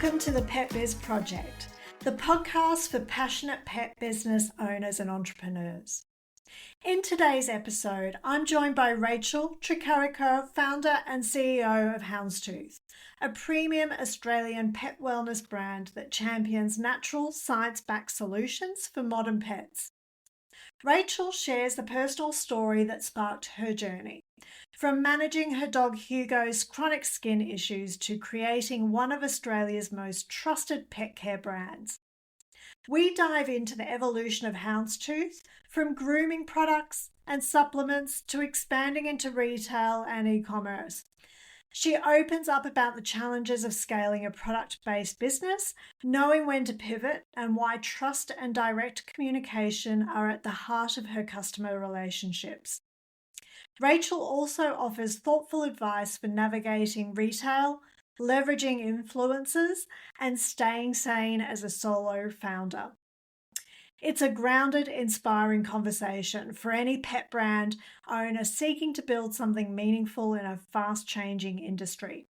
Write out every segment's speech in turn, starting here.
Welcome to the Pet Biz Project, the podcast for passionate pet business owners and entrepreneurs. In today's episode, I'm joined by Rachael Tricarico, founder and CEO of Houndztooth, a premium Australian pet wellness brand that champions natural, science-backed solutions for modern pets. Rachael shares the personal story that sparked her journey, from managing her dog Hugo's chronic skin issues to creating one of Australia's most trusted pet care brands. We dive into the evolution of Houndztooth, from grooming products and supplements to expanding into retail and e-commerce. She opens up about the challenges of scaling a product-based business, knowing when to pivot, and why trust and direct communication are at the heart of her customer relationships. Rachael also offers thoughtful advice for navigating retail, leveraging influencers, and staying sane as a solo founder. It's a grounded, inspiring conversation for any pet brand owner seeking to build something meaningful in a fast-changing industry.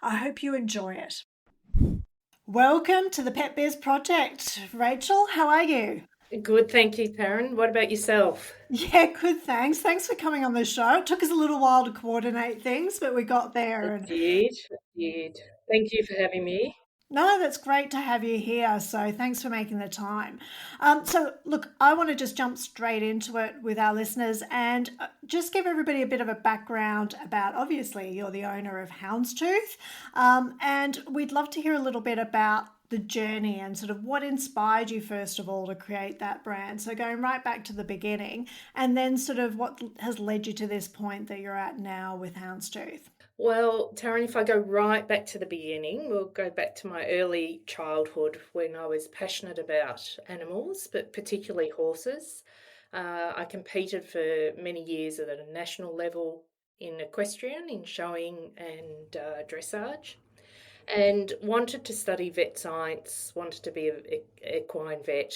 I hope you enjoy it. Welcome to the Pet Biz Project. Rachael, how are you? Good, thank you, Tarryn. What about yourself? Yeah, good, thanks. Thanks for coming on the show. It took us a little while to coordinate things, but we got there. It did. It did. Thank you for having me. No, that's great to have you here. So thanks for making the time. Look, I want to just jump straight into it with our listeners and just give everybody a bit of a background about, obviously, you're the owner of Houndztooth. And we'd love to hear a little bit about the journey and sort of what inspired you, first of all, to create that brand. So going right back to the beginning and then sort of what has led you to this point that you're at now with Houndztooth. Well, Tarryn, if I go right back to the beginning, we'll go back to my early childhood when I was passionate about animals, but particularly horses. I competed for many years at a national level in equestrian, in showing and dressage, and wanted to study vet science, wanted to be an equine vet.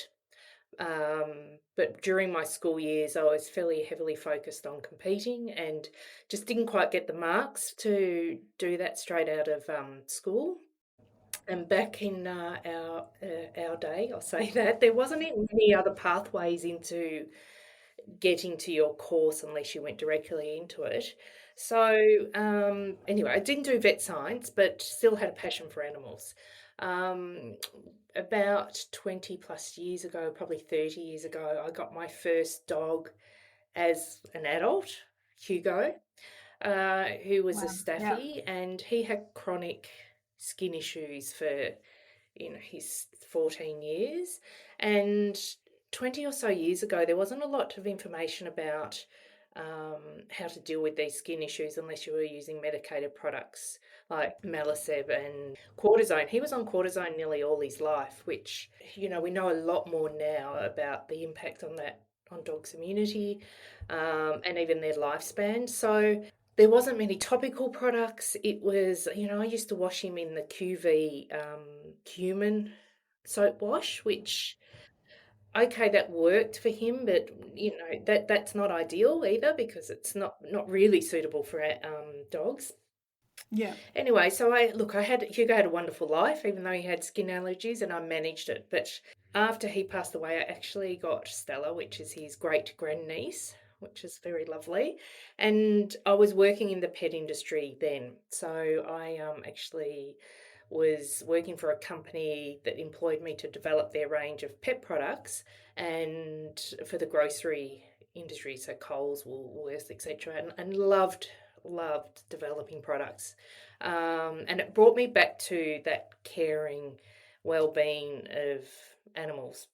But during my school years, I was fairly heavily focused on competing and just didn't quite get the marks to do that straight out of school. And back in our day, I'll say that there wasn't any other pathways into getting to your course unless you went directly into it. So anyway, I didn't do vet science, but still had a passion for animals. Um, about 20 plus years ago, probably 30 years ago, I got my first dog as an adult, Hugo, who was a Wow. Yeah. Staffy, and he had chronic skin issues for his 14 years. And 20 or so years ago, there wasn't a lot of information about how to deal with these skin issues unless you were using medicated products like Malaseb and cortisone. He was on cortisone nearly all his life, which, we know a lot more now about the impact on that on dogs' immunity and even their lifespan. So there wasn't many topical products. It was, I used to wash him in the QV cumin soap wash, which okay, that worked for him, but that's not ideal either because it's not really suitable for dogs. Yeah. Anyway, so Hugo had a wonderful life, even though he had skin allergies, and I managed it. But after he passed away, I actually got Stella, which is his great grandniece, which is very lovely. And I was working in the pet industry then, so I actually was working for a company that employed me to develop their range of pet products and for the grocery industry, so Coles, Woolworths, etc., and loved developing products. And it brought me back to that caring, well-being of animals.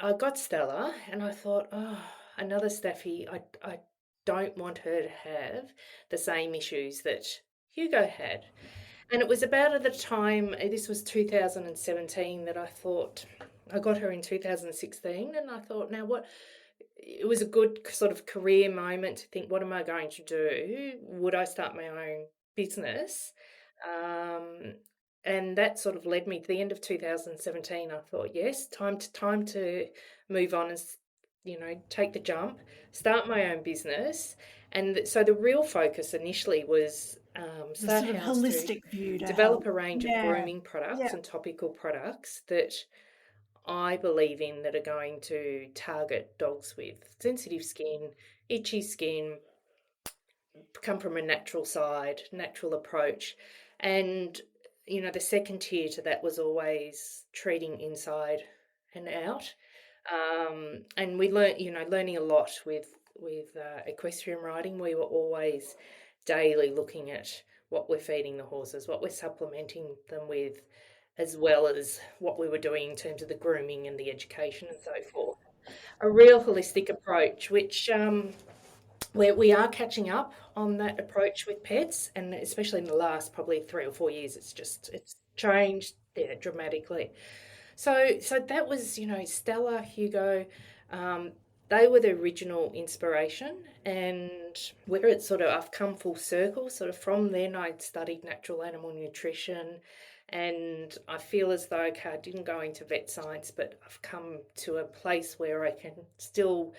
I got Stella and I thought, oh, another Staffy. I don't want her to have the same issues that Hugo had. And it was about at the time, this was 2017, that I thought, I got her in 2016, and I thought, now what, it was a good sort of career moment to think, what am I going to do? Would I start my own business? And that sort of led me to the end of 2017. I thought, yes, time to move on and take the jump, start my own business. And so the real focus initially was The start sort of Houndstooth, holistic view to develop help. a range of Yeah, grooming products yeah. and topical products that I believe in that are going to target dogs with sensitive skin, itchy skin, come from a natural side, natural approach. And, the second tier to that was always treating inside and out. And we learned, learning a lot with equestrian riding. We were always daily looking at what we're feeding the horses, what we're supplementing them with, as well as what we were doing in terms of the grooming and the education and so forth. A real holistic approach, which we are catching up on that approach with pets, and especially in the last probably 3 or 4 years, it's changed, yeah, dramatically. So that was, Stella, Hugo, um, they were the original inspiration, and where it's sort of I've come full circle, sort of from then I studied natural animal nutrition, and I feel as though, okay, I didn't go into vet science, but I've come to a place where I can still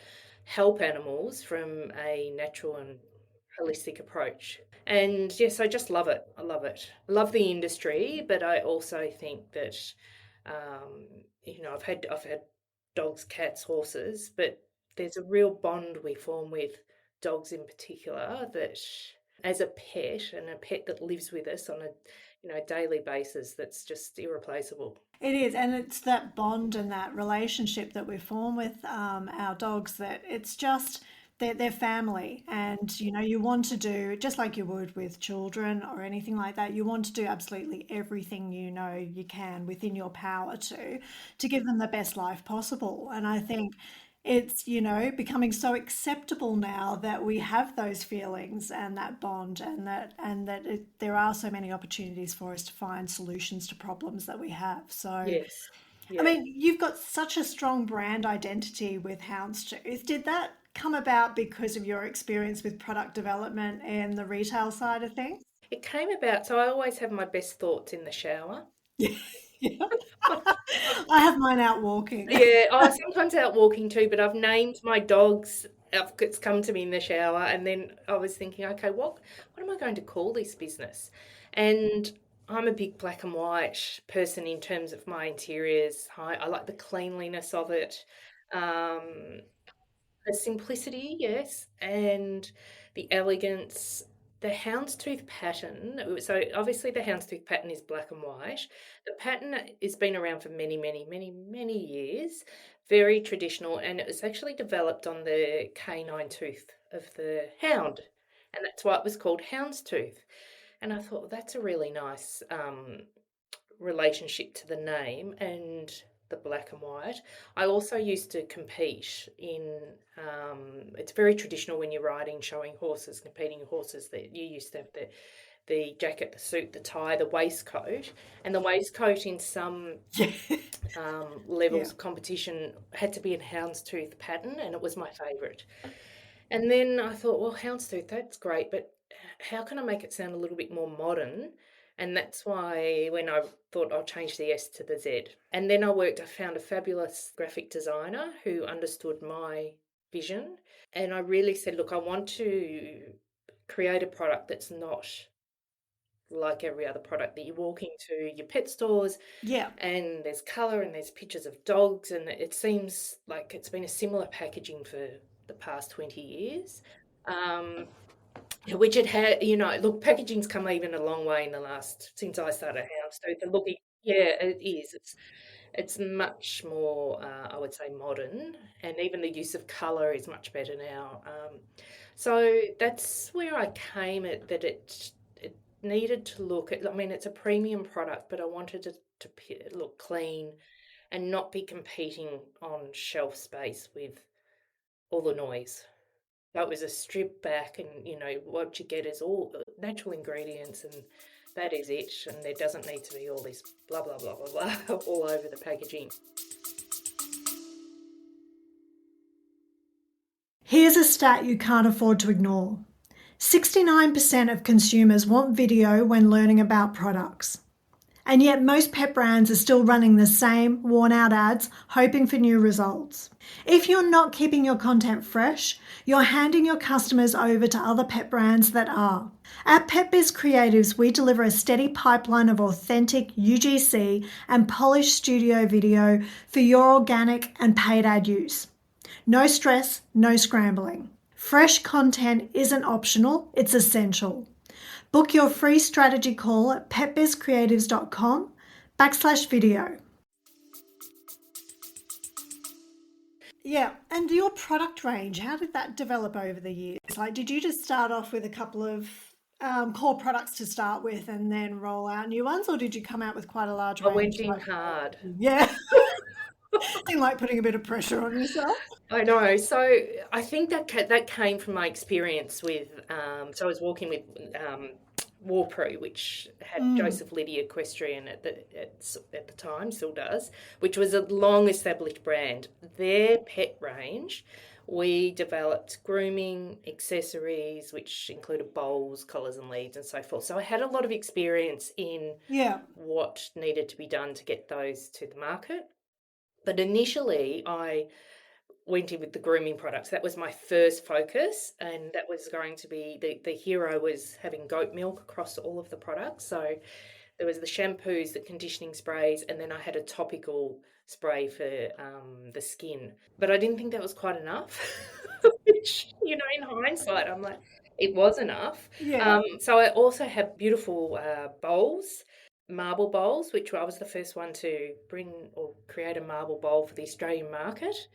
help animals from a natural and holistic approach. And yes, I just love it. I love it. I love the industry, but I also think that I've had dogs, cats, horses, but there's a real bond we form with dogs in particular that as a pet and a pet that lives with us on a daily basis that's just irreplaceable. It is, and it's that bond and that relationship that we form with our dogs that it's just they're family, and you want to do just like you would with children or anything like that. You want to do absolutely everything you can within your power to give them the best life possible. And I think it's becoming so acceptable now that we have those feelings and that bond, and that there are so many opportunities for us to find solutions to problems that we have. So Yes. I Yeah. mean, you've got such a strong brand identity with Houndstooth. Did that come about because of your experience with product development and the retail side of things? It came about, so I always have my best thoughts in the shower. Yeah. Yeah. I have mine out walking. Yeah, I sometimes out walking too, but I've named my dogs. It's come to me in the shower, and then I was thinking, okay, what am I going to call this business? And I'm a big black and white person in terms of my interiors. I like the cleanliness of it. Um, the simplicity, yes, and the elegance. The houndstooth pattern, so obviously the houndstooth pattern is black and white. The pattern has been around for many, many, many, many years, very traditional, and it was actually developed on the canine tooth of the hound, and that's why it was called houndstooth. And I thought, well, that's a really nice relationship to the name and the black and white. I also used to compete in, it's very traditional when you're riding, showing horses, competing horses, that you used to have the jacket, the suit, the tie, the waistcoat. And the waistcoat in some Yeah. Yeah. levels of competition had to be in houndstooth pattern, and it was my favourite. And then I thought, well, houndstooth, that's great, but how can I make it sound a little bit more modern? And that's why when I thought I'll change the S to the Z. And then I found a fabulous graphic designer who understood my vision. And I really said, look, I want to create a product that's not like every other product that you walk into your pet stores Yeah. and there's colour and there's pictures of dogs, and it seems like it's been a similar packaging for the past 20 years. Um, which it had, look, packaging's come even a long way in the last, since I started Houndstooth. And looking, yeah, it is. It's much more, I would say, modern, and even the use of colour is much better now. So that's where I came at that it needed to look. I mean, it's a premium product, but I wanted it to look clean and not be competing on shelf space with all the noise. That was a strip back, and what you get is all natural ingredients, and that is it. And there doesn't need to be all this blah blah blah blah blah all over the packaging. Here's a stat you can't afford to ignore. 69% of consumers want video when learning about products. And yet, most pet brands are still running the same worn out ads, hoping for new results. If you're not keeping your content fresh, you're handing your customers over to other pet brands that are. At PetBiz Creatives, we deliver a steady pipeline of authentic UGC and polished studio video for your organic and paid ad use. No stress, no scrambling. Fresh content isn't optional, it's essential. Book your free strategy call at petbizcreatives.com/video. Yeah, and your product range, how did that develop over the years? Like, did you just start off with a couple of core products to start with and then roll out new ones, or did you come out with quite a large I range? went in hard. Yeah, seem like putting a bit of pressure on yourself. I know. So I think that came from my experience with. So I was working with Warpro, which had Mm, Joseph Liddy Equestrian at the time, still does, which was a long established brand. Their pet range, we developed grooming accessories, which included bowls, collars, and leads, and so forth. So I had a lot of experience in yeah, what needed to be done to get those to the market. But initially, I went in with the grooming products. That was my first focus, and that was going to be the hero was having goat milk across all of the products. So there was the shampoos, the conditioning sprays, and then I had a topical spray for the skin. But I didn't think that was quite enough, which, in hindsight, I'm like, it was enough. yeah. So I also have beautiful bowls, marble bowls, which I was the first one to bring or create a marble bowl for the Australian market.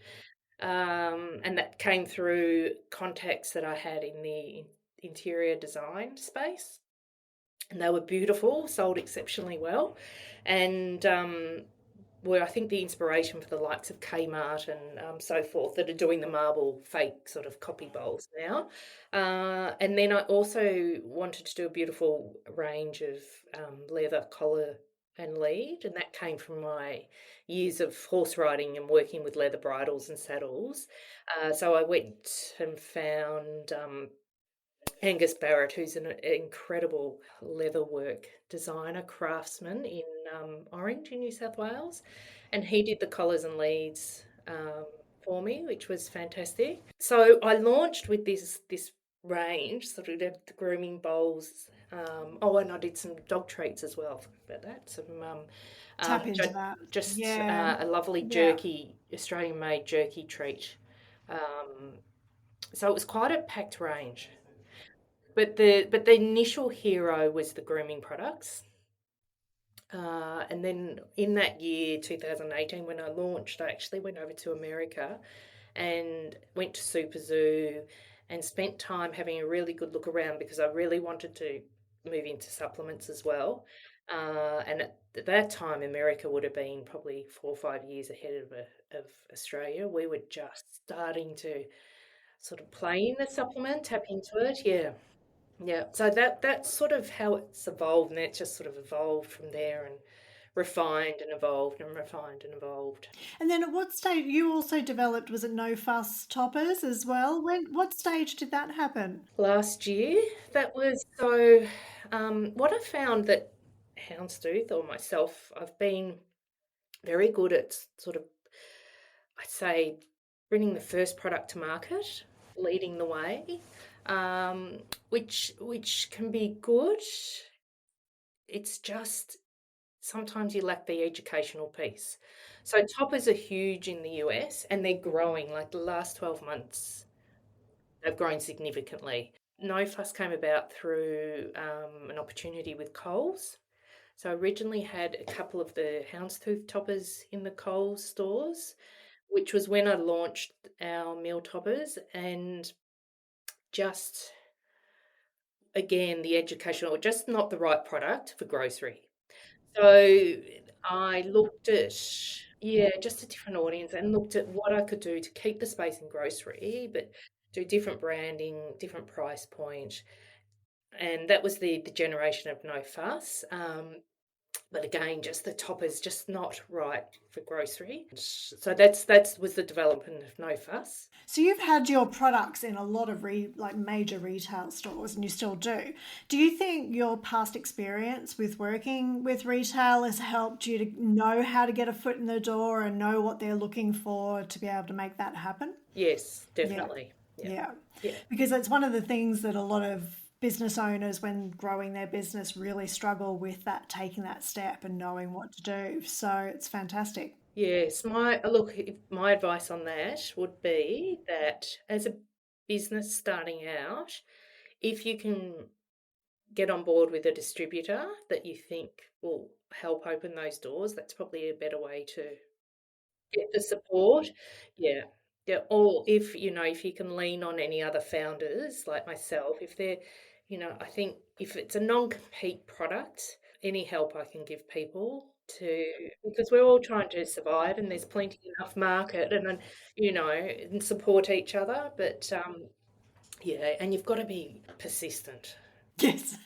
And that came through contacts that I had in the interior design space. And they were beautiful, sold exceptionally well. And were, I think, the inspiration for the likes of Kmart and so forth that are doing the marble fake sort of copy bowls now. And then I also wanted to do a beautiful range of leather collar and lead, and that came from my years of horse riding and working with leather bridles and saddles. So I went and found Angus Barrett, who's an incredible leatherwork designer, craftsman in Orange in New South Wales, and he did the collars and leads for me, which was fantastic. So I launched with this range, sort of the grooming bowls. And I did some dog treats as well. Forgot about that. Some Tap into that. just Yeah, a lovely yeah. jerky, Australian-made jerky treat. So it was quite a packed range. But the initial hero was the grooming products. And then in that year, 2018, when I launched, I actually went over to America and went to Super Zoo and spent time having a really good look around because I really wanted to move into supplements as well. And at that time, America would have been probably 4 or 5 years ahead of Australia. We were just starting to sort of play in the supplement, tap into it. Yeah. Yeah, so that's sort of how it's evolved, and it just sort of evolved from there and refined and evolved and refined and evolved. And then at what stage you also developed, was it no fuss toppers as well? What stage did that happen? Last year, that was so. What I found that Houndstooth or myself, I've been very good at sort of, I'd say, bringing the first product to market, leading the way, which can be good. It's just sometimes you lack the educational piece. So toppers are huge in the US and they're growing. Like the last 12 months, they've grown significantly. No Fuss came about through an opportunity with Coles. So I originally had a couple of the Houndstooth toppers in the Coles stores, which was when I launched our meal toppers, and just again the educational, just not the right product for grocery. So I looked at, yeah, just a different audience and looked at what I could do to keep the space in grocery, but do different branding, different price point. And that was the generation of No Fuss. But again, just the top is just not right for grocery. So that was the development of No Fuss. So you've had your products in a lot of major retail stores, and you still do. Do you think your past experience with working with retail has helped you to know how to get a foot in the door and know what they're looking for to be able to make that happen? Yes, Yeah, definitely. Yeah. yeah. Yeah. Because it's one of the things that a lot of business owners, when growing their business, really struggle with, that taking that step and knowing what to do. So it's fantastic. Yes, my advice on that would be that as a business starting out, if you can get on board with a distributor that you think will help open those doors, that's probably a better way to get the support. Yeah. Yeah. Or if you can lean on any other founders like myself, if they're, I think if it's a non-compete product, any help I can give people because we're all trying to survive and there's plenty enough market and support each other. But yeah, and you've got to be persistent. Yes.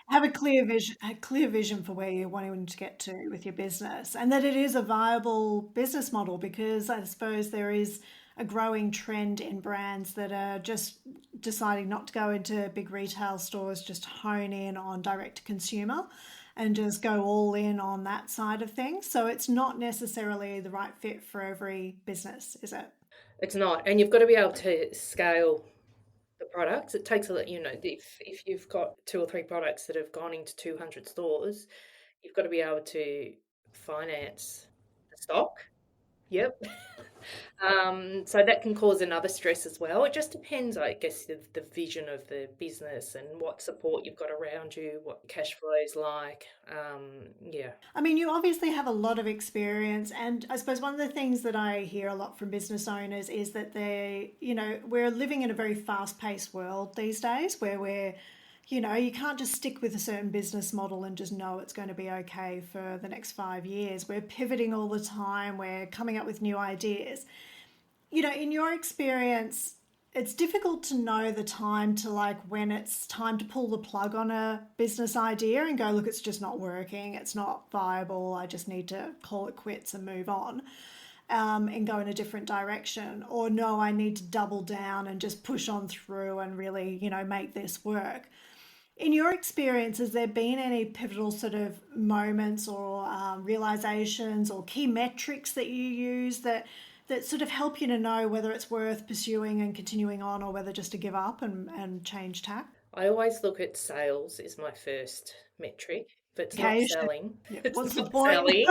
Have a clear vision for where you're wanting to get to with your business, and that it is a viable business model, because I suppose there is a growing trend in brands that are just deciding not to go into big retail stores, just hone in on direct to consumer and just go all in on that side of things. So it's not necessarily the right fit for every business, is it? It's not, and you've got to be able to scale the products. It takes a lot, if you've got two or three products that have gone into 200 stores, you've got to be able to finance the stock. Yep. So that can cause another stress as well. It just depends, I guess, the vision of the business and what support you've got around you, what cash flow is like. Yeah. I mean, you obviously have a lot of experience, and I suppose one of the things that I hear a lot from business owners is that we're living in a very fast paced world these days where you can't just stick with a certain business model and just know it's going to be okay for the next 5 years. We're pivoting all the time, we're coming up with new ideas. In your experience, it's difficult to know the time to, like, when it's time to pull the plug on a business idea and go, look, it's just not working, it's not viable, I just need to call it quits and move on, and go in a different direction. Or no, I need to double down and just push on through and really, make this work. In your experience, has there been any pivotal sort of moments or realizations or key metrics that you use that sort of help you to know whether it's worth pursuing and continuing on, or whether just to give up and change tack? I always look at sales as my first metric. If it's not Okay, selling, yeah. it's What's the not point? selling.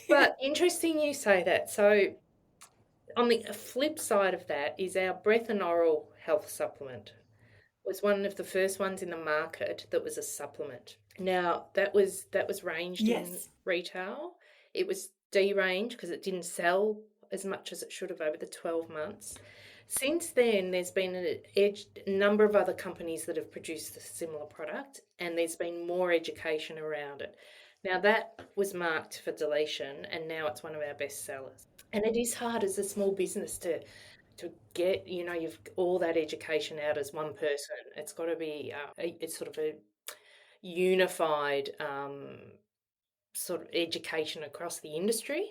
But interesting you say that. So on the flip side of that is our breath and oral health supplement was one of the first ones in the market that was a supplement. Now that was ranged in Yes. retail. It was deranged because it didn't sell as much as it should have over the 12 months. Since then, there's been a number of other companies that have produced a similar product, and there's been more education around it. Now, that was marked for deletion, and now it's one of our best sellers. And it is hard as a small business to get, you've all that education out as one person. It's got to be, it's sort of a unified sort of education across the industry.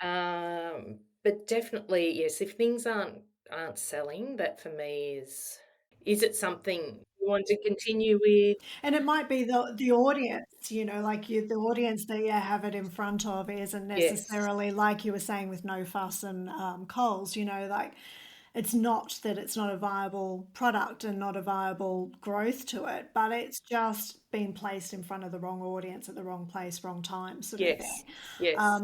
But definitely, yes, if things aren't selling, that for me is it something you want to continue with? And it might be the audience, the audience that you have it in front of isn't Yes, necessarily, like you were saying with No Fuss and Coles, like, it's not that it's not a viable product and not a viable growth to it, but it's just been placed in front of the wrong audience at the wrong place, wrong time, sort of thing. yes, yes.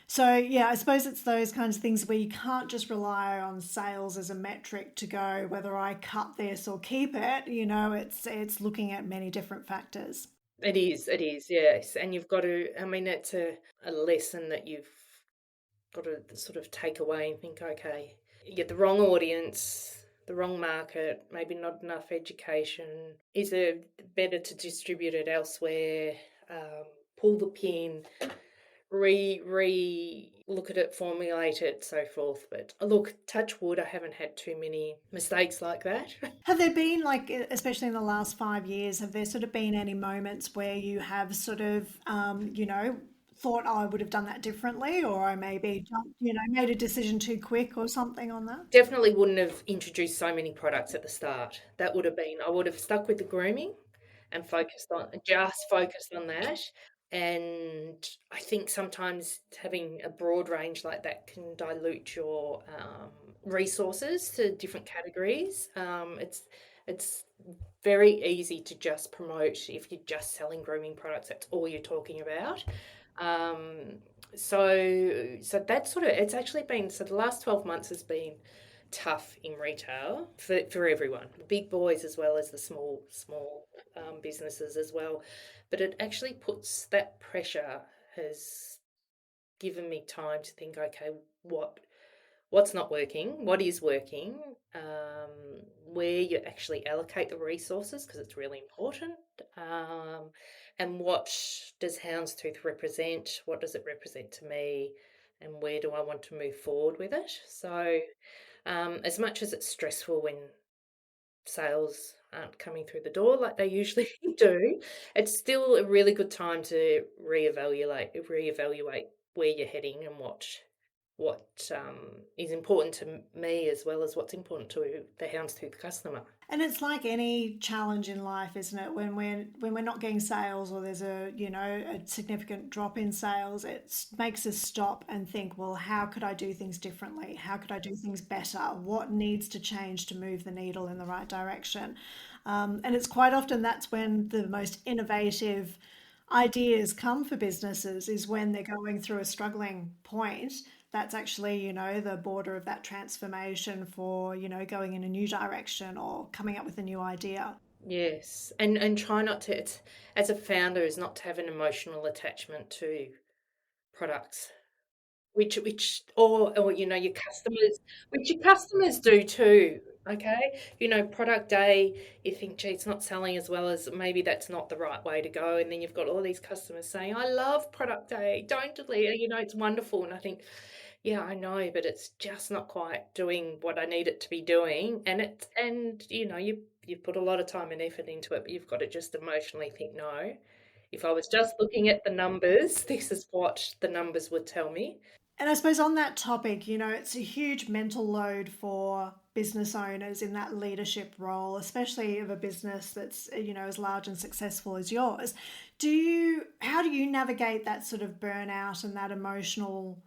So yeah, I suppose it's those kinds of things where you can't just rely on sales as a metric to go whether I cut this or keep it. It's looking at many different factors. It is, yes. And you've got to, I mean, it's a lesson that you've got to sort of take away and think, okay, you get the wrong audience, the wrong market, maybe not enough education. Is it better to distribute it elsewhere? Pull the pin, re look at it, formulate it, so forth. But look, touch wood, I haven't had too many mistakes like that. Have there been, like, especially in the last 5 years, have there sort of been any moments where you have sort of, thought, oh, I would have done that differently, or I maybe jumped, made a decision too quick or something on that? Definitely wouldn't have introduced so many products at the start. That would have been, I would have stuck with the grooming and focused on that. And I think sometimes having a broad range like that can dilute your resources to different categories. It's very easy to just promote if you're just selling grooming products. That's all you're talking about. Um, so that's sort of, it's actually been, so the last 12 months has been tough in retail for everyone, the big boys as well as the small businesses as well. But it actually puts that pressure, has given me time to think, okay, what's not working, what is working, where you actually allocate the resources because it's really important, and what does Houndstooth represent? What does it represent to me? And where do I want to move forward with it? So, as much as it's stressful when sales aren't coming through the door like they usually do, it's still a really good time to reevaluate where you're heading and what is important to me as well as what's important to the Houndstooth customer. And it's like any challenge in life, isn't it? When we're not getting sales, or there's a significant drop in sales, it makes us stop and think, well, how could I do things differently? How could I do things better? What needs to change to move the needle in the right direction? And it's quite often that's when the most innovative ideas come for businesses, is when they're going through a struggling point. That's actually, the border of that transformation for, going in a new direction or coming up with a new idea. Yes, and try not to. It's, as a founder, is not to have an emotional attachment to products. Or your customers, which your customers do too. Okay, product A, you think, gee, it's not selling as well as, maybe that's not the right way to go, and then you've got all these customers saying, I love product A, don't delete it, it's wonderful, and I think, yeah, I know, but it's just not quite doing what I need it to be doing, and you've put a lot of time and effort into it, but you've got to just emotionally think, no, if I was just looking at the numbers, this is what the numbers would tell me. And I suppose on that topic, it's a huge mental load for business owners in that leadership role, especially of a business that's, as large and successful as yours. How do you navigate that sort of burnout and that emotional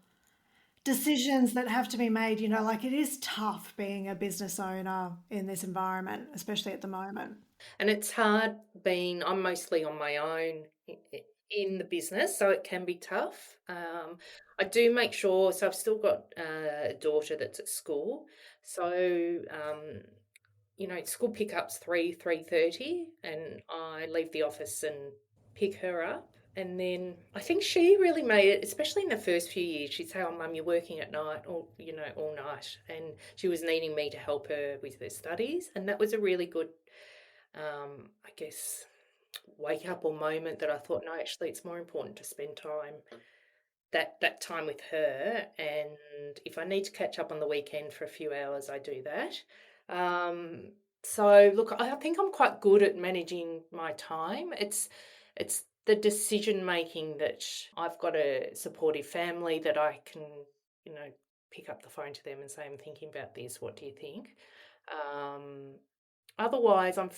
decisions that have to be made? Like, it is tough being a business owner in this environment, especially at the moment. And it's hard being, I'm mostly on my own in the business, so it can be tough. I do make sure, so I've still got a daughter that's at school. So, school pickup's 3:30, and I leave the office and pick her up. And then I think she really made it, especially in the first few years. She'd say, "Oh, Mum, you're working at night, or all night," and she was needing me to help her with her studies, and that was a really good, I guess, wake up or moment that I thought, no, actually, it's more important to spend that time with her. And if I need to catch up on the weekend for a few hours, I do that. Um, so look, I think I'm quite good at managing my time. It's the decision making that I've got a supportive family that I can, you know, pick up the phone to them and say, I'm thinking about this. What do you think? Um, Otherwise, I'm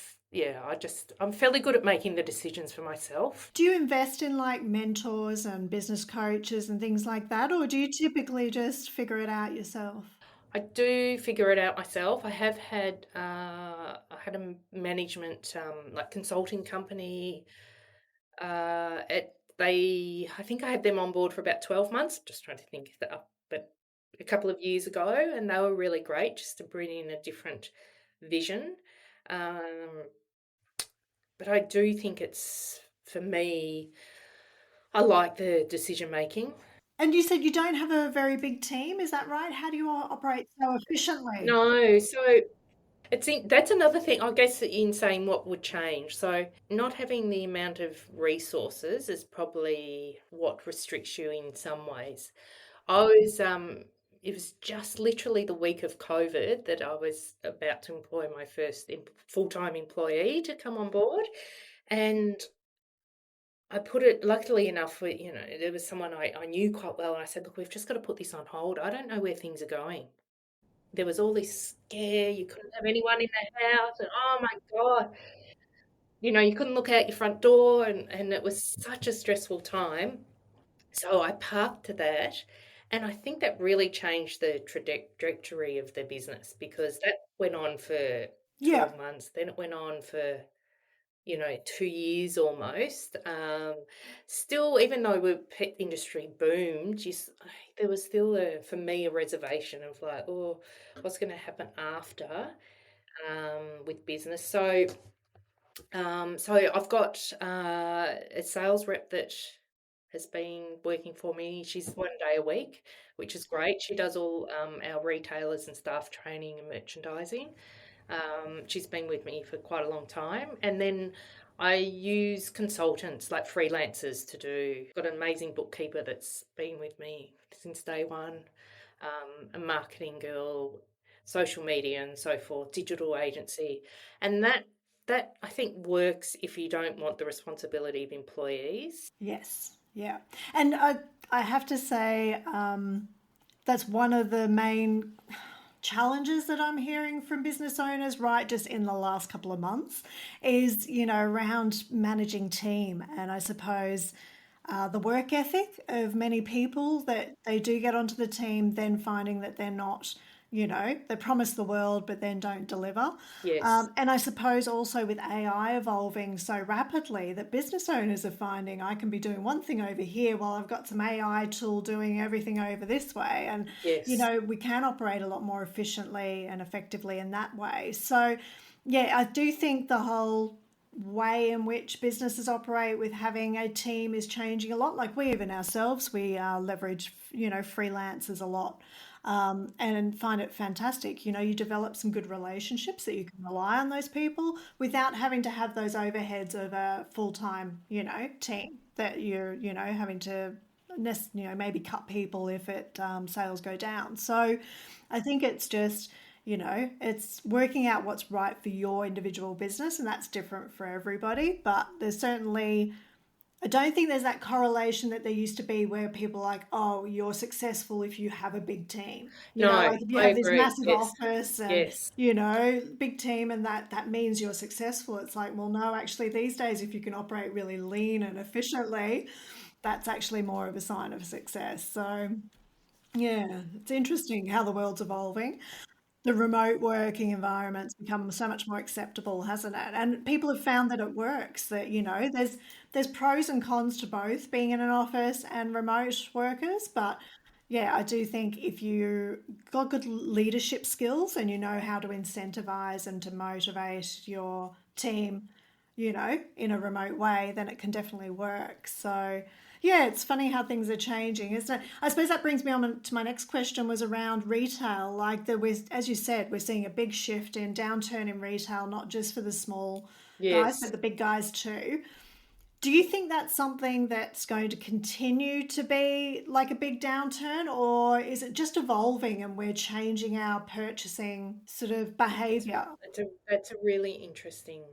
fairly good at making the decisions for myself. Do you invest in like mentors and business coaches and things like that, or do you typically just figure it out yourself? I do figure it out myself. I had a management like consulting company. I think I had them on board for about 12 months. Just trying to think that up, but a couple of years ago, and they were really great just to bring in a different vision. Um, but I do think it's, for me, I like the decision making. And you said you don't have a very big team, is that right? How do you all operate so efficiently? No, so that's another thing, I guess, in saying what would change. So not having the amount of resources is probably what restricts you in some ways. I was it was just literally the week of COVID that I was about to employ my first full-time employee to come on board, and I put it, luckily enough, there was someone I knew quite well, and I said, "Look, we've just got to put this on hold. I don't know where things are going." There was all this scare, you couldn't have anyone in the house, and oh my God, you couldn't look out your front door, and it was such a stressful time. So I parked that, and I think that really changed the trajectory of the business, because that went on for Yeah. 12 months, then it went on for 2 years almost. Still, even though the pet industry boomed, there was still, for me, a reservation of like, oh, what's going to happen after, with business. So I've got a sales rep that has been working for me. She's 1 day a week, which is great. She does all our retailers and staff training and merchandising. She's been with me for quite a long time. And then I use consultants, like freelancers, to do. Got an amazing bookkeeper that's been with me since day one, a marketing girl, social media and so forth, digital agency. And that I think works if you don't want the responsibility of employees. Yes. Yeah. And I have to say, that's one of the main challenges that I'm hearing from business owners, right, just in the last couple of months, is, around managing team. And I suppose the work ethic of many people that they do get onto the team, then finding that they're not, they promise the world but then don't deliver. Yes, And I suppose also with AI evolving so rapidly, that business owners are finding I can be doing one thing over here while I've got some AI tool doing everything over this way. And, yes. we can operate a lot more efficiently and effectively in that way. So, yeah, I do think the whole way in which businesses operate with having a team is changing a lot. Like we even ourselves, we leverage, freelancers a lot, and find it fantastic. You develop some good relationships that you can rely on those people without having to have those overheads of a full time, team that you're, having to, maybe cut people if it sales go down. So I think it's just, it's working out what's right for your individual business, and that's different for everybody. But there's certainly, I don't think there's that correlation that there used to be where people are like, oh, you're successful if you have a big team. No, Like if you I have this agree. massive Yes, office and, yes. big team, and that means you're successful. It's like, well, no, actually, these days, if you can operate really lean and efficiently, that's actually more of a sign of success. So, yeah, it's interesting how the world's evolving. The remote working environment's become so much more acceptable, hasn't it? And people have found that it works, that, there's pros and cons to both being in an office and remote workers. But yeah, I do think if you got good leadership skills and you know how to incentivize and to motivate your team, in a remote way, then it can definitely work. So, yeah, it's funny how things are changing, isn't it? I suppose that brings me on to my next question was around retail. Like there was, as you said, we're seeing a big shift in downturn in retail, not just for the small guys, but Yes. the big guys too. Do you think that's something that's going to continue to be like a big downturn, or is it just evolving and we're changing our purchasing sort of That's behavior? that's a really interesting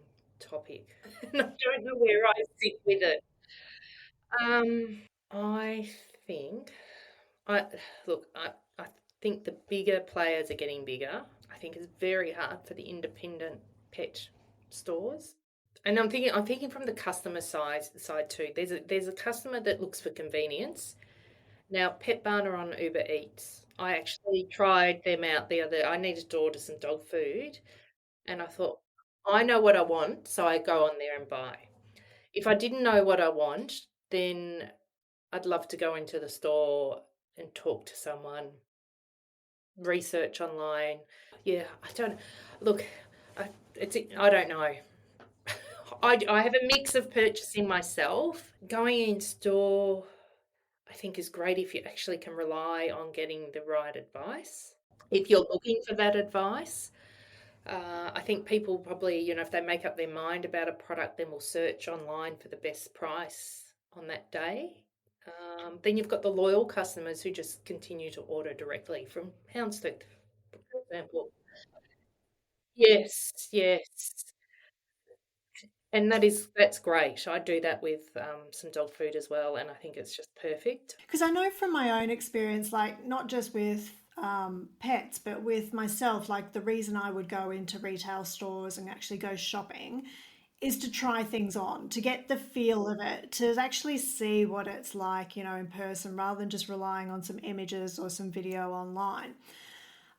topic. And I don't know where I sit with it. Um, I think I I think the bigger players are getting bigger. I think it's very hard for the independent pet stores. And I'm thinking from the customer side too. There's a customer that looks for convenience. Now, Pet Barn are on Uber Eats. I actually tried them out the other. I needed to order some dog food, and I thought, I know what I want, so I go on there and buy. If I didn't know what I want, then I'd love to go into the store and talk to someone, research online. Yeah, I don't look. I don't know. I have a mix of purchasing myself. Going in store, I think, is great if you actually can rely on getting the right advice. If you're looking for that advice, I think people probably, if they make up their mind about a product, then will search online for the best price on that day. Then you've got the loyal customers who just continue to order directly from Houndstooth, for example. Yes, yes. And that's great. I do that with some dog food as well, and I think it's just perfect. Because I know from my own experience, like not just with pets, but with myself, like the reason I would go into retail stores and actually go shopping is to try things on, to get the feel of it, to actually see what it's like, in person, rather than just relying on some images or some video online.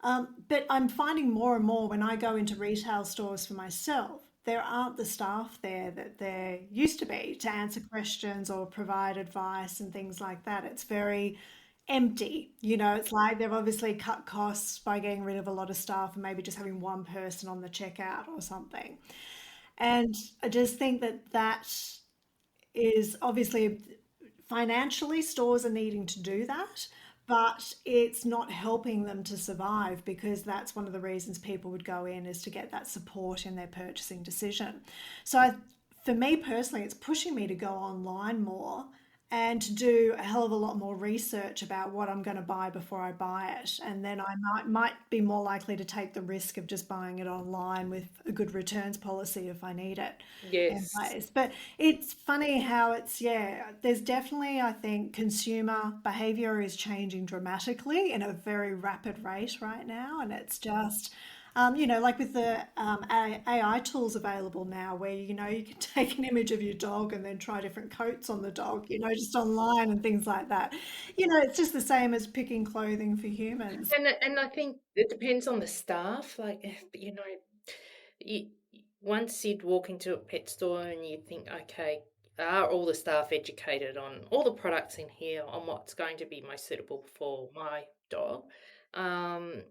But I'm finding more and more when I go into retail stores for myself, there aren't the staff there that there used to be to answer questions or provide advice and things like that. It's very empty. It's like they've obviously cut costs by getting rid of a lot of staff and maybe just having one person on the checkout or something. And I just think that that is obviously financially stores are needing to do that, but it's not helping them to survive because that's one of the reasons people would go in is to get that support in their purchasing decision. So for me personally, it's pushing me to go online more and to do a hell of a lot more research about what I'm going to buy before I buy it. And then I might be more likely to take the risk of just buying it online with a good returns policy if I need it in Yes. place. But it's funny how yeah, there's definitely, I think, consumer behavior is changing dramatically in a very rapid rate right now. And it's just, like with the AI tools available now, where you can take an image of your dog and then try different coats on the dog, just online and things like that. It's just the same as picking clothing for humans. And I think it depends on the staff. Like, you, once you'd walk into a pet store and you think, okay, are all the staff educated on all the products in here on what's going to be most suitable for my dog? Um,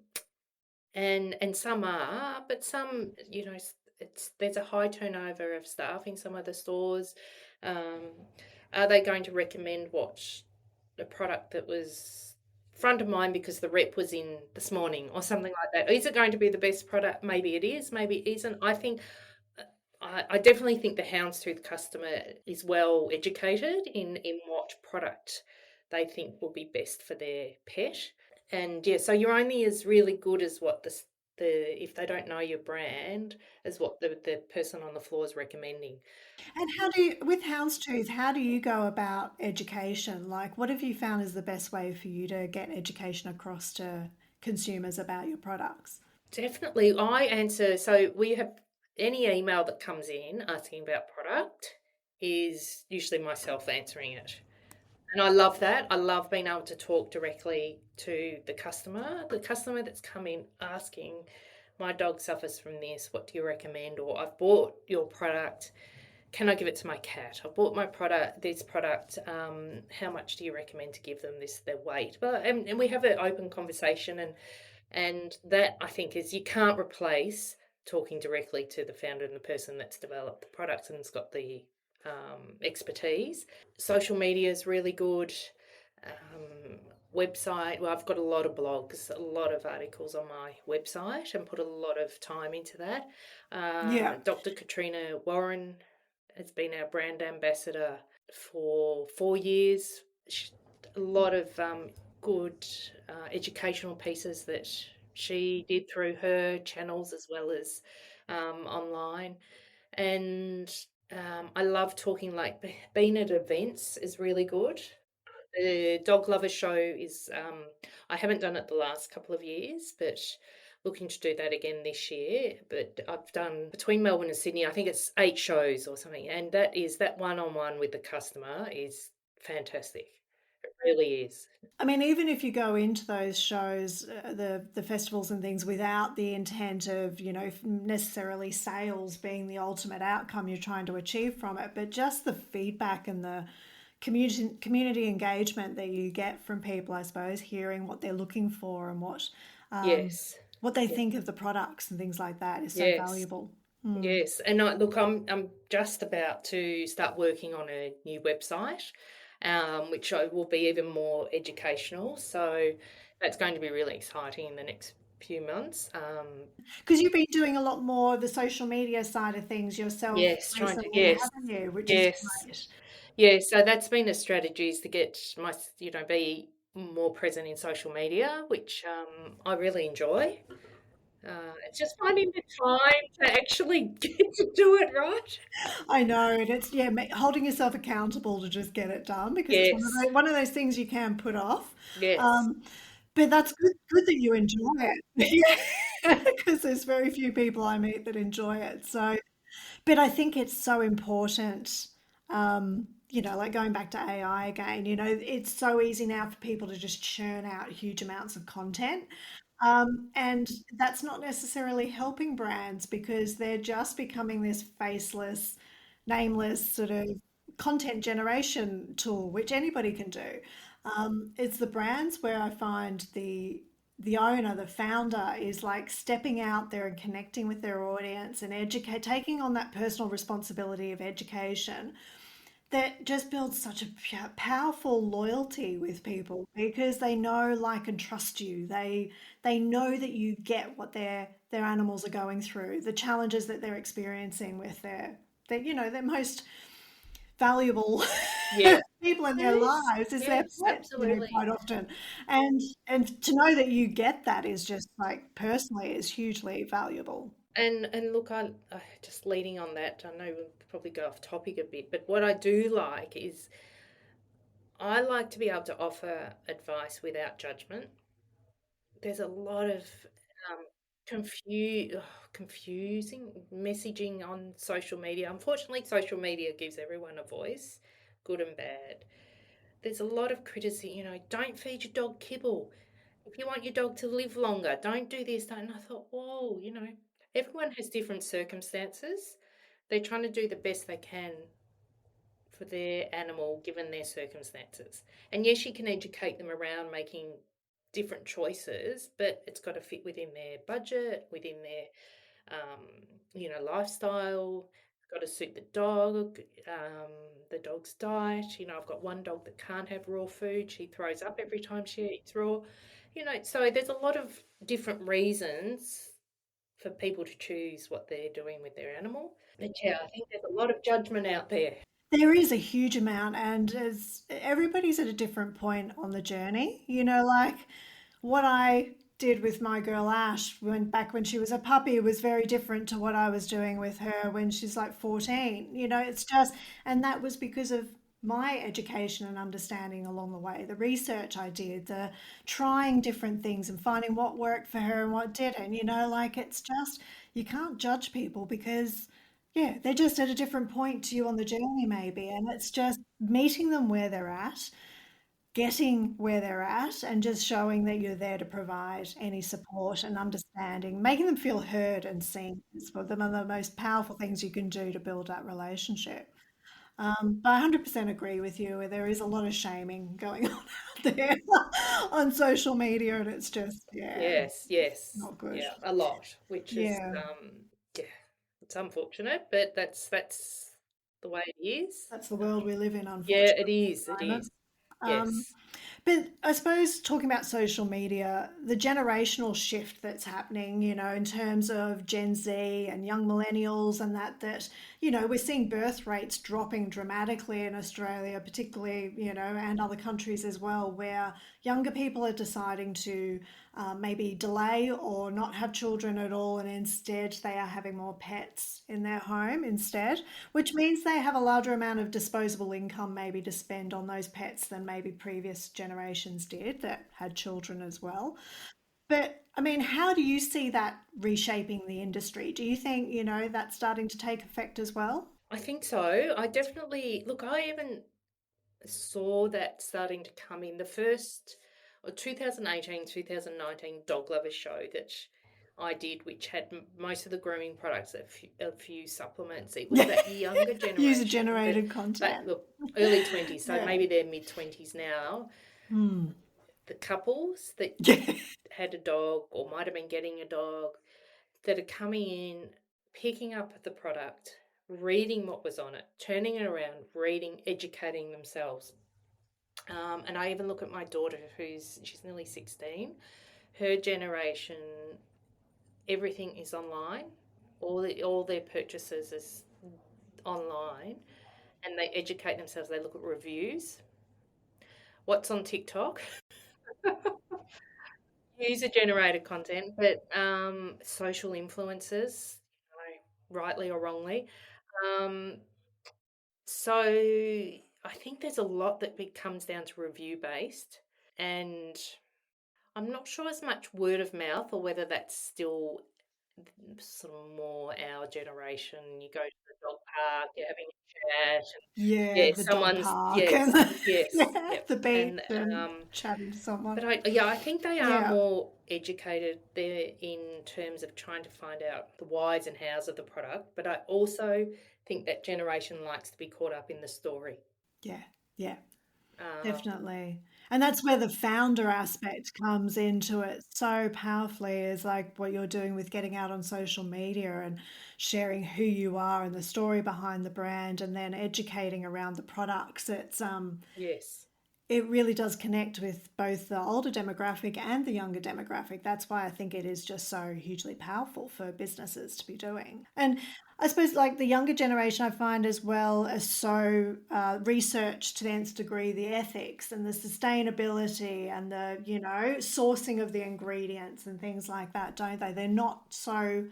and some are, but some, it's there's a high turnover of staff in some of the stores. Um, are they going to recommend what a product that was front of mind because the rep was in this morning or something like that? Is it going to be the best product? Maybe it is, maybe it isn't. I think I definitely think the houndstooth customer is well educated in what product they think will be best for their pet. And yeah, so you're only as really good as what the if they don't know your brand, as what the person on the floor is recommending. And with Houndstooth, how do you go about education? Like, what have you found is the best way for you to get education across to consumers about your products? Definitely, I answer. So we have any email that comes in asking about product is usually myself answering it. And I love that. I love being able to talk directly to the customer that's come in asking, my dog suffers from this, what do you recommend? Or I've bought your product, can I give it to my cat? I bought this product. How much do you recommend to give them this, their weight? But and we have an open conversation, and that I think is you can't replace talking directly to the founder and the person that's developed the product and has got the expertise. Social media is really good. Um, Website. Well, I've got a lot of blogs, a lot of articles on my website, and put a lot of time into that. Yeah. Dr. Katrina Warren has been our brand ambassador for 4 years. A lot of good educational pieces that she did through her channels as well as online. And I love talking, like being at events is really good. The Dog Lover Show is, I haven't done it the last couple of years, but looking to do that again this year. But I've done between Melbourne and Sydney, I think it's 8 shows or something. And that one on one with the customer is fantastic. It really is. I mean, even if you go into those shows, the festivals and things, without the intent of necessarily sales being the ultimate outcome you're trying to achieve from it, but just the feedback and the community engagement that you get from people, I suppose, hearing what they're looking for and um, Yes. what they think of the products and things like that is so Yes. valuable. Yes, and look, I'm just about to start working on a new website, which will be even more educational. So that's going to be really exciting in the next few months. Because you've been doing a lot more of the social media side of things yourself Yes, trying to recently, yes, haven't you? Which is yes, great. Yeah, so that's been a strategy, is to get be more present in social media, which I really enjoy. It's just finding the time to actually get to do it right. I know, and it's yeah, holding yourself accountable to just get it done because it's Yes, one of those things you can put off. yes, Um, but that's good that you enjoy it. Yeah, because there's very few people I meet that enjoy it. So, but I think it's so important. Like going back to AI again, it's so easy now for people to just churn out huge amounts of content. And that's not necessarily helping brands because they're just becoming this faceless, nameless sort of content generation tool, which anybody can do. It's the brands where I find the owner, the founder, is like stepping out there and connecting with their audience and taking on that personal responsibility of education that just builds such a powerful loyalty with people because they know, like, and trust you. They know that you get what their animals are going through, the challenges that they're experiencing with their most valuable yeah. people in their Yes, lives is their yes, pet, absolutely. quite often. And to know that you get that is just like personally is hugely valuable. And look, I just leading on that. I know we'll probably go off topic a bit, but what I do like is I like to be able to offer advice without judgment. There's a lot of um, confusing messaging on social media. Unfortunately, social media gives everyone a voice, good and bad. There's a lot of criticism, don't feed your dog kibble. If you want your dog to live longer, don't do this, don't. And I thought, whoa, everyone has different circumstances. They're trying to do the best they can for their animal given their circumstances. And yes, you can educate them around making different choices, but it's got to fit within their budget, within their lifestyle. It's got to suit the dog's diet. I've got one dog that can't have raw food. She throws up every time she eats raw. So there's a lot of different reasons for people to choose what they're doing with their animal. But yeah, I think there's a lot of judgment out there. There is a huge amount, and as everybody's at a different point on the journey, like what I did with my girl Ash when she was a puppy was very different to what I was doing with her when she's like 14. It's just, and that was because of my education and understanding along the way, the research I did, the trying different things and finding what worked for her and what didn't, like it's just, you can't judge people because yeah, they're just at a different point to you on the journey, maybe. And it's just meeting them where they're at, getting where they're at, and just showing that you're there to provide any support and understanding, making them feel heard and seen is one of the most powerful things you can do to build that relationship. But I 100% agree with you. There is a lot of shaming going on out there on social media, and it's just, yeah, Yes, yes, not good. yeah, a lot, which is Yeah, yeah, it's unfortunate, but that's the way it is. that's the world we live in, Yeah, unfortunately, it is, at it the moment. is. Um, Yes. but I suppose talking about social media, the generational shift that's happening, in terms of Gen Z and young millennials, and we're seeing birth rates dropping dramatically in Australia, particularly, and other countries as well, where younger people are deciding to maybe delay or not have children at all, and instead they are having more pets in their home instead, which means they have a larger amount of disposable income maybe to spend on those pets than maybe previous generations did that had children as well. But I mean, how do you see that reshaping the industry? Do you think, that's starting to take effect as well? I think so. I definitely look, I even saw that starting to come in the first or 2018, 2019 Dog Lover show that I did, which had most of the grooming products, a few supplements. It was Yeah, that younger user generation, generated but content. look, early 20s, so Yeah. maybe they're mid 20s now. Hmm. The couples that Yeah. had a dog or might have been getting a dog that are coming in, picking up the product, reading what was on it, turning it around, reading, educating themselves. And I even look at my daughter, she's nearly 16. Her generation, everything is online. All their purchases is online, and they educate themselves. They look at reviews. What's on TikTok? User-generated content, but social influencers, rightly or wrongly. Um, so I think there's a lot that comes down to review-based, and I'm not sure as much word of mouth or whether that's still sort of more our generation. You go to the dog park, you're having a chat, and Yeah, yeah, the dog someone's park yes, and yes, yeah, yep, the beach and and chatting to someone. but I think they are Yeah. more educated there in terms of trying to find out the whys and hows of the product. But I also think that generation likes to be caught up in the story. Yeah. Yeah. Um, Definitely. And that's where the founder aspect comes into it so powerfully, is like what you're doing with getting out on social media and sharing who you are and the story behind the brand and then educating around the products. yes, It really does connect with both the older demographic and the younger demographic. That's why I think it is just so hugely powerful for businesses to be doing. And I suppose, like the younger generation, I find as well as so research to the nth degree the ethics and the sustainability and the sourcing of the ingredients and things like that, don't they? They're not so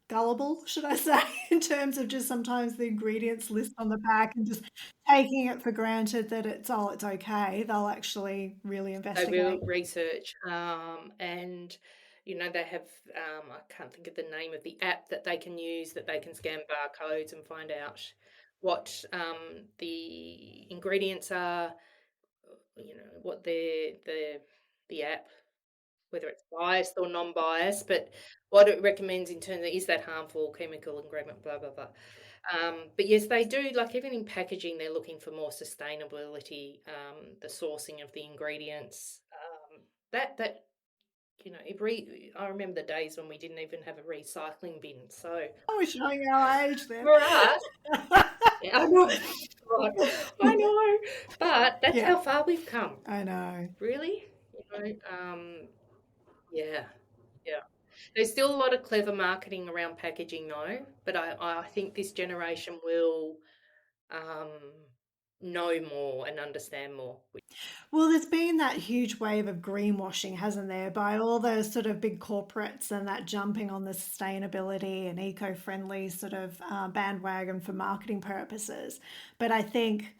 gullible, should I say, in terms of just sometimes the ingredients list on the back and just taking it for granted that it's okay. They'll actually really they will investigate. research, and they have I can't think of the name of the app that they can use that they can scan barcodes and find out what the ingredients are. What the app, whether it's biased or non-biased, but what it recommends in terms of is that harmful chemical ingredient, blah blah blah. But yes, they do, like even in packaging, they're looking for more sustainability, the sourcing of the ingredients. That I remember the days when we didn't even have a recycling bin. So Oh, we're showing our age then. for us, yeah, I know, God, I know, but that's Yeah, how far we've come. I know. Really, yeah, yeah. There's still a lot of clever marketing around packaging, though. But I think this generation will um, know more and understand more. Well, there's been that huge wave of greenwashing, hasn't there, by all those sort of big corporates and that jumping on the sustainability and eco-friendly sort of bandwagon for marketing purposes. But I think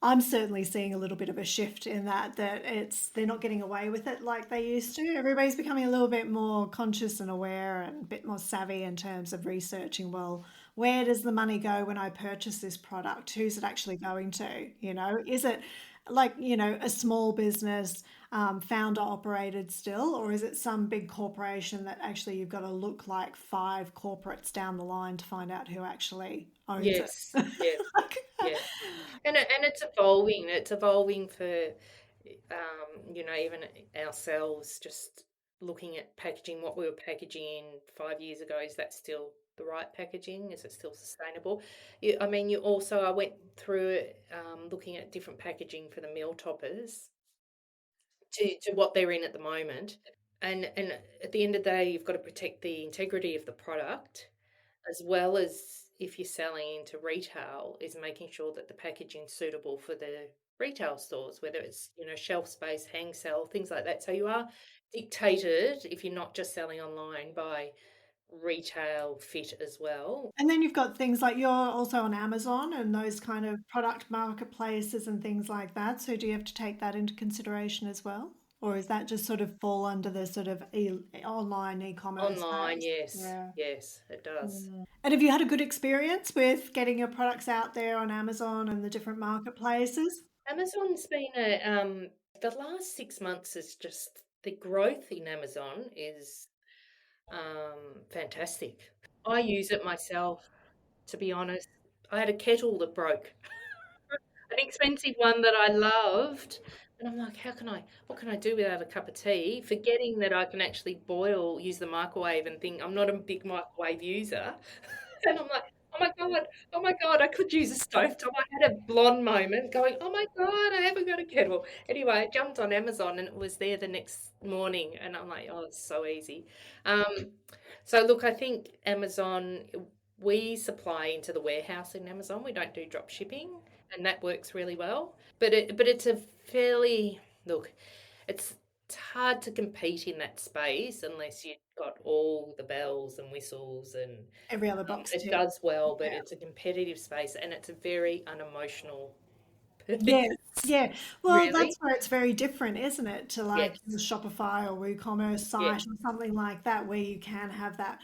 I'm certainly seeing a little bit of a shift in that they're not getting away with it like they used to. Everybody's becoming a little bit more conscious and aware and a bit more savvy in terms of researching, well, where does the money go when I purchase this product? Who's it actually going to? Is it like, a small business, founder operated still, or is it some big corporation that actually you've got to look like five corporates down the line to find out who actually owns it? Yes, yes, yes. And it's evolving. It's evolving for even ourselves. Just looking at packaging, what we were packaging in 5 years ago, is that still the right packaging? Is it still sustainable? I went through it, looking at different packaging for the meal toppers to what they're in at the moment. And at the end of the day, you've got to protect the integrity of the product, as well as, if you're selling into retail, is making sure that the packaging's suitable for the retail stores, whether it's shelf space, hang sell, things like that. So you are dictated, if you're not just selling online, by retail fit as well. And then you've got things like you're also on Amazon and those kind of product marketplaces and things like that. So do you have to take that into consideration as well? Or is that just sort of fall under the sort of online e-commerce Online, space? yes, Yeah. yes, it does. And have you had a good experience with getting your products out there on Amazon and the different marketplaces? Amazon's been the last 6 months is just the growth in Amazon is fantastic. I use it myself, to be honest. I had a kettle that broke, an expensive one that I loved. And I'm like, what can I do without a cup of tea? Forgetting that I can actually use the microwave, and think I'm not a big microwave user. And I'm like, oh my God, I could use a stovetop. I had a blonde moment going, oh my God, I haven't got a kettle. Anyway, I jumped on Amazon and it was there the next morning. And I'm like, oh, it's so easy. Um, so look, I think Amazon, we supply into the warehouse in Amazon. We don't do drop shipping. and that works really well. But it's a fairly look. It's hard to compete in that space unless you've got all the bells and whistles and Every other box it tick. does well, but Yeah. it's a competitive space and it's a very unemotional Yes, purpose, yeah. Well, that's really. where it's very different, isn't it, to like your Yes, Shopify or WooCommerce yes, site or something like that, where you can have that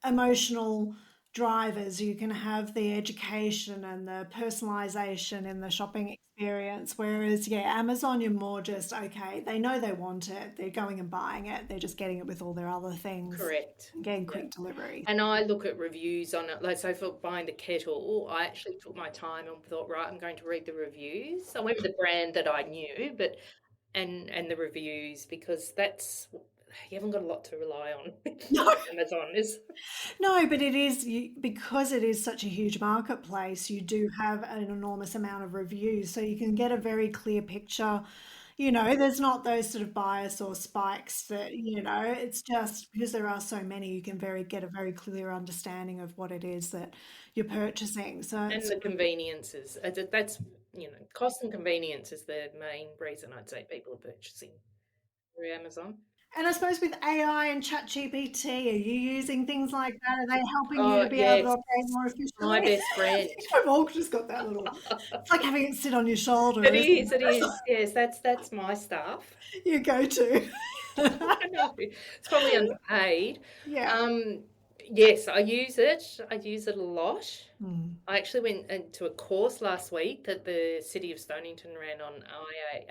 emotional drivers. You can have the education and the personalization in the shopping experience. Whereas, yeah, Amazon, you're more just, okay, they know they want it, they're going and buying it, they're just getting it with all their other things correct. and getting Yeah. quick delivery. And I look at reviews on it. Like, so for buying the kettle, I actually took my time and thought, right, I'm going to read the reviews. I went with the brand that I knew, but and the reviews because that's you haven't got a lot to rely on with No, Amazon. Is no, but it is because it is such a huge marketplace, you do have an enormous amount of reviews, so you can get a very clear picture. There's not those sort of bias or spikes that, it's just because there are so many, you can get a very clear understanding of what it is that you're purchasing. So and it's, the conveniences. That's cost and convenience is the main reason I'd say people are purchasing through Amazon. and I suppose with AI and ChatGPT, are you using things like that? Are they helping you Oh to be able to yes, operate more my efficiently? best I friend. think we've all just got that little, it's like having it sit on your shoulder, It isn't is. It it? is. Yes, that's my stuff. You go to. I know. It's probably underpaid. Yeah. Um, yes, I use it. I use it a lot. Hmm. I actually went into a course last week that the City of Stonington ran on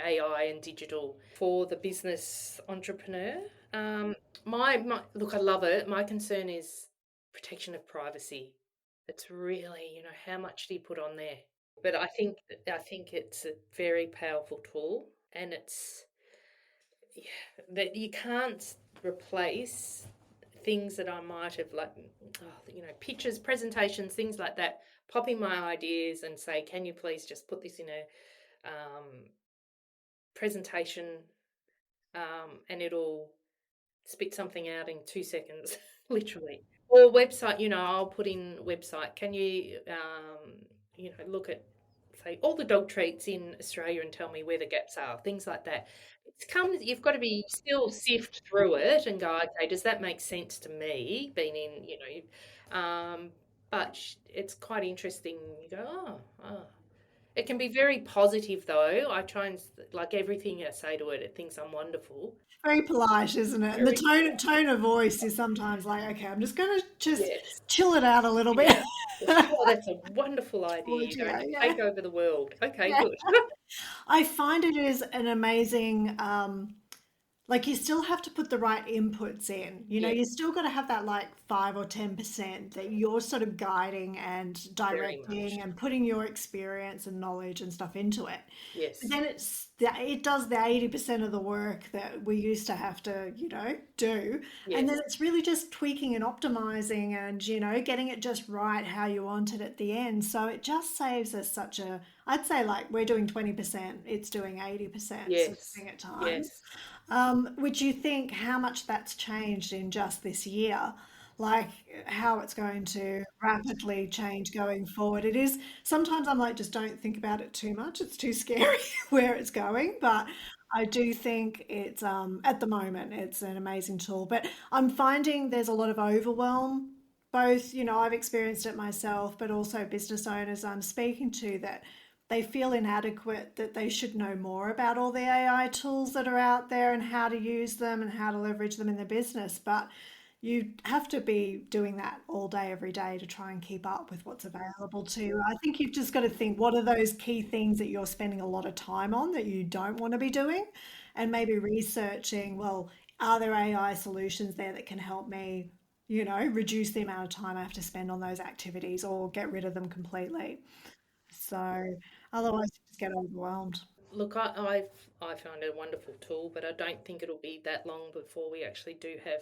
AI and digital for the business entrepreneur. Um, my look, I love it. My concern is protection of privacy. It's really, how much do you put on there? But I think it's a very powerful tool, and it's yeah, that you can't replace things that I might have like, pictures, presentations, things like that. Popping my ideas and say, can you please just put this in a presentation, and it'll spit something out in 2 seconds, literally. Or website, I'll put in website. Can you, look at, say, all the dog treats in Australia and tell me where the gaps are, things like that. You've got to be still sift through it and go, okay, does that make sense to me? Being in, but it's quite interesting. You go, oh. It can be very positive though. I try and like everything I say to it, it thinks I'm wonderful. Very polite, isn't it? And the Very tone of voice is sometimes like, okay, I'm just going to just yes. chill it out a little bit. Yeah. For sure, that's a wonderful idea. Towards You're you, going to yeah. take over the world. Okay, Yeah. good. I find it is an amazing, like you still have to put the right inputs in. You Yes, still got to have that like 5 or 10% that you're sort of guiding and very much. directing and putting your experience and knowledge and stuff into it. But Yes, then it does the 80% of the work that we used to have to, do. And then yes, it's really just tweaking and optimizing and, getting it just right how you want it at the end. So it just saves us I'd say like we're doing 20%, it's doing 80% sort of yes, thing at times. yes. Would you think how much that's changed in just this year? Like how it's going to rapidly change going forward. It is sometimes I'm like, just don't think about it too much. It's too scary where it's going. But I do think it's at the moment it's an amazing tool. But I'm finding there's a lot of overwhelm. Both, I've experienced it myself, but also business owners I'm speaking to that they feel inadequate, that they should know more about all the AI tools that are out there and how to use them and how to leverage them in their business. But you have to be doing that all day, every day to try and keep up with what's available to you. I think you've just got to think what are those key things that you're spending a lot of time on that you don't want to be doing, and maybe researching, well, are there AI solutions there that can help me, reduce the amount of time I have to spend on those activities or get rid of them completely. So otherwise, you just get overwhelmed. Look, I found it a wonderful tool, but I don't think it'll be that long before we actually do have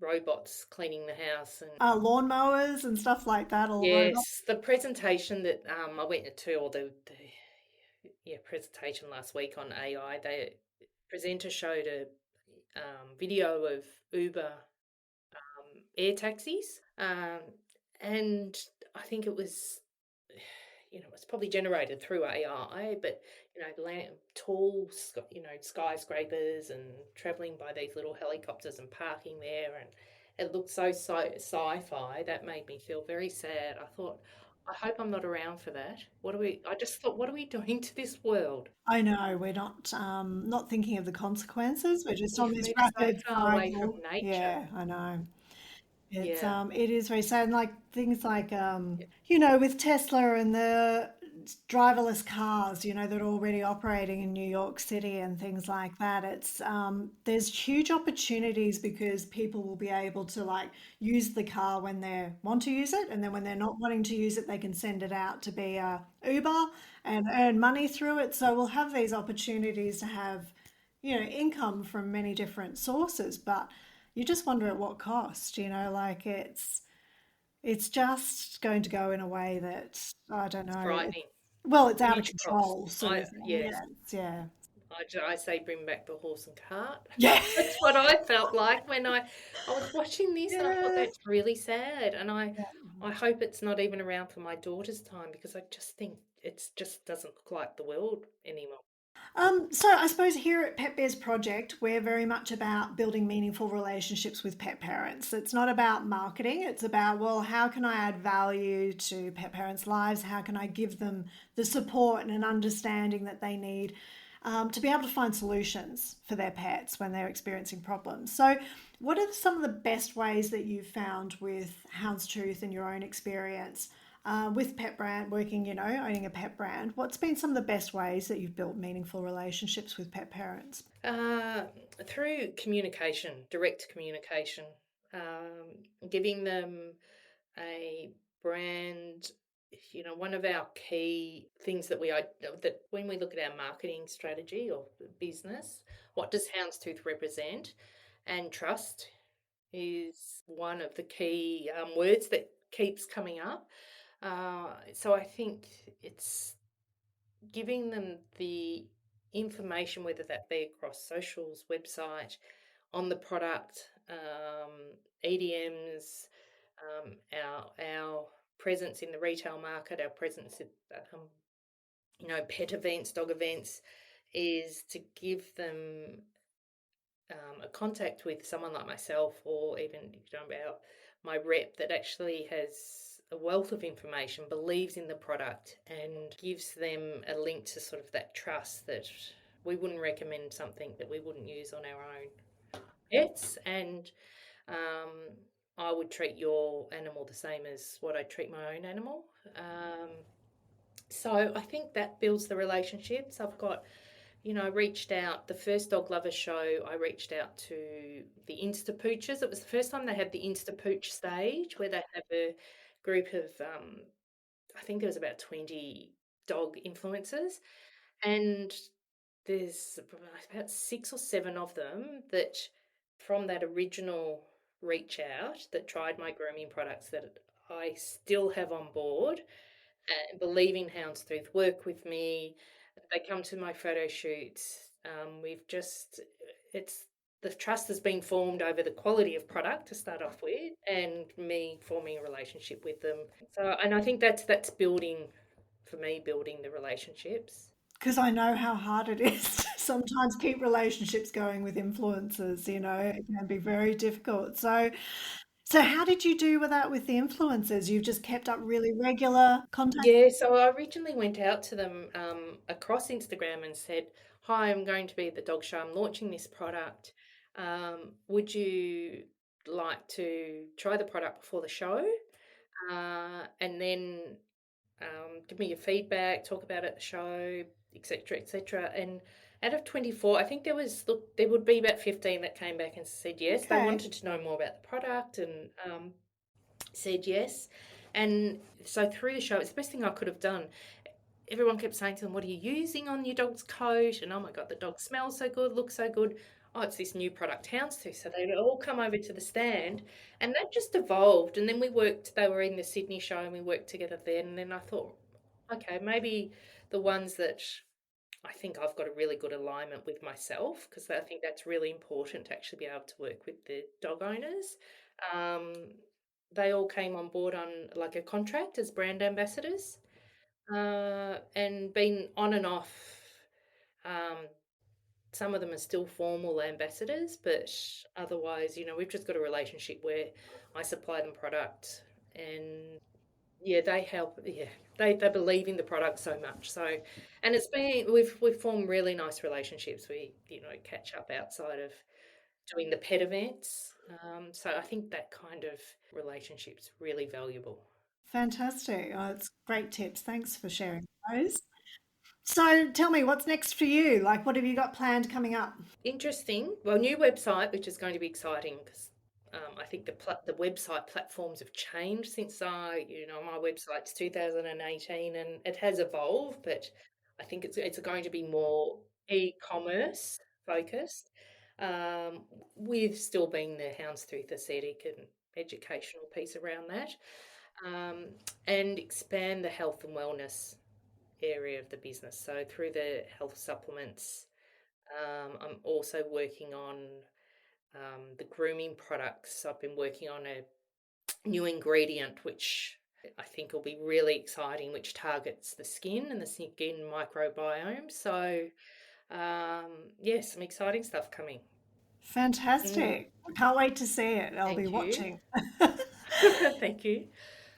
robots cleaning the house. And Lawnmowers and stuff like that, all robots. yes, the presentation that I went to, or the yeah presentation last week on AI, the presenter showed a video of Uber air taxis, and I think it was it's probably generated through AI, but tall, skyscrapers and traveling by these little helicopters and parking there, and it looked so sci-fi. That made me feel very sad. I thought, I hope I'm not around for that. I just thought, what are we doing to this world? I know we're not thinking of the consequences. We're just on You've this moved so rapid far away from cycle. nature. Yeah, I know. Yeah. It is very sad. And like things like Yeah. with Tesla and the driverless cars, that are already operating in New York City and things like that. There's huge opportunities because people will be able to like use the car when they want to use it, and then when they're not wanting to use it, they can send it out to be a Uber and earn money through it. So we'll have these opportunities to have, income from many different sources, but you just wonder at what cost, like it's just going to go in a way that I don't It's know. frightening. Well, it's out of Huge cost. control, sort of thing. Yes, Yeah. I say bring back the horse and cart. Yeah. That's what I felt like when I was watching this, and I thought Yeah. that's really sad. And Yeah. I hope it's not even around for my daughter's time, because I just think it just doesn't look like the world anymore. So I suppose here at Pet Bears Project, we're very much about building meaningful relationships with pet parents. It's not about marketing. It's about, well, how can I add value to pet parents' lives? How can I give them the support and an understanding that they need to be able to find solutions for their pets when they're experiencing problems? So, what are some of the best ways that you've found with Houndstooth in your own experience? With pet brand working, owning a pet brand, what's been some of the best ways that you've built meaningful relationships with pet parents? Uh, Through communication, direct communication, giving them a brand. One of our key things that when we look at our marketing strategy or business, what does Houndstooth represent? And trust is one of the key words that keeps coming up. So I think it's giving them the information, whether that be across socials, website, on the product, EDMs, our presence in the retail market, our presence at pet events, dog events, is to give them a contact with someone like myself, or even about my rep that actually has a wealth of information, believes in the product, and gives them a link to sort of that trust that we wouldn't recommend something that we wouldn't use on our own pets. And um, I would treat your animal the same as what I treat my own animal. So I think that builds the relationships. I've got, I reached out, the first Dog Lover show, I reached out to the Insta Poochers. It was the first time they had the Insta Pooch stage, where they have a group of, I think there was about 20 dog influencers. And there's about 6 or 7 of them that, from that original reach out, that tried my grooming products, that I still have on board and believe in Houndstooth, work with me. They come to my photo shoots. It's the trust has been formed over the quality of product to start off with, and me forming a relationship with them. So, and I think that's building, for me, building the relationships. Because I know how hard it is to sometimes keep relationships going with influencers, it can be very difficult. So how did you do with that with the influencers? You've just kept up really regular contact? Yeah, so I originally went out to them across Instagram and said, "Hi, I'm going to be at the dog show. I'm launching this product. Would you like to try the product before the show? And then give me your feedback, talk about it at the show, etc., etc." And out of 24, I think there would be about 15 that came back and said yes. They Okay. wanted to know more about the product, and said yes. And so through the show, it's the best thing I could have done. Everyone kept saying to them, "What are you using on your dog's coat?" And, "Oh my God, the dog smells so good, looks so good. Oh, it's this new product, Houndstooth." So they'd all come over to the stand, and that just evolved. And then they were in the Sydney show, and we worked together then. And then I thought, okay, maybe the ones that I think I've got a really good alignment with myself, because I think that's really important to actually be able to work with the dog owners. Um, they all came on board on like a contract as brand ambassadors. and been on and off. Some of them are still formal ambassadors, but otherwise, we've just got a relationship where I supply them product, and yeah, they help. Yeah, they believe in the product so much. So, and we've formed really nice relationships. We catch up outside of doing the pet events. So I think that kind of relationship's really valuable. Fantastic. Oh, it's great tips. Thanks for sharing those. So tell me, what's next for you? Like, what have you got planned coming up? Interesting. Well, new website, which is going to be exciting because I think the website platforms have changed since my website's 2018 and it has evolved, but I think it's going to be more e-commerce focused, um, with still being the Houndstooth aesthetic and educational piece around that, um, and expand the health and wellness area of the business. So through the health supplements. I'm also working on the grooming products. I've been working on a new ingredient which I think will be really exciting, which targets the skin and the skin microbiome. So, yeah, some exciting stuff coming. Mm, Fantastic. I can't wait to see it. I'll be thank you. watching. Thank you.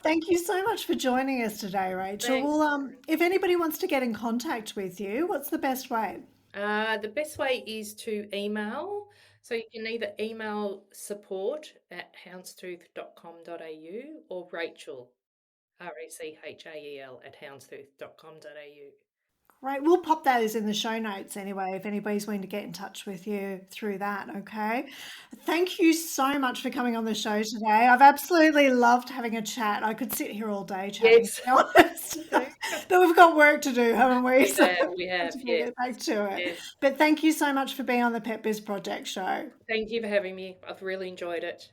Thank you so much for joining us today, Rachel. Thanks. Well, if anybody wants to get in contact with you, what's the best way? The best way is to email. So you can either email support@houndstooth.com.au or Rachel, Rachael @houndstooth.com.au. Great. We'll pop those in the show notes anyway, if anybody's wanting to get in touch with you through that. Okay. Thank you so much for coming on the show today. I've absolutely loved having a chat. I could sit here all day chatting, to Yes, be honest. But we've got work to do, haven't we? So we I have, just want to yes, get back to it. yes. But thank you so much for being on the Pet Biz Project show. Thank you for having me. I've really enjoyed it.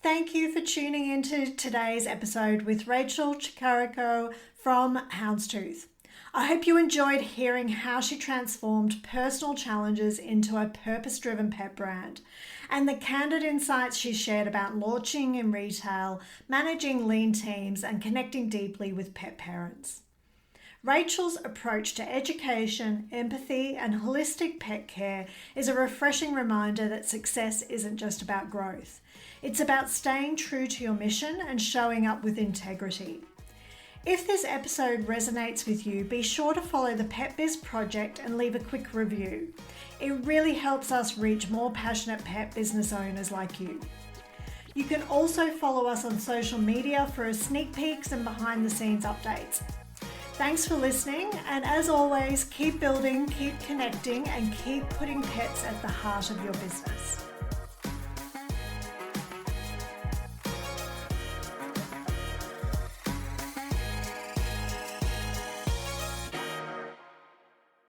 Thank you for tuning into today's episode with Rachael Tricarico from Houndstooth. I hope you enjoyed hearing how she transformed personal challenges into a purpose-driven pet brand and the candid insights she shared about launching in retail, managing lean teams, and connecting deeply with pet parents. Rachel's approach to education, empathy, and holistic pet care is a refreshing reminder that success isn't just about growth. It's about staying true to your mission and showing up with integrity. If this episode resonates with you, be sure to follow the Pet Biz Project and leave a quick review. It really helps us reach more passionate pet business owners like you. You can also follow us on social media for sneak peeks and behind the scenes updates. Thanks for listening, and as always, keep building, keep connecting, and keep putting pets at the heart of your business.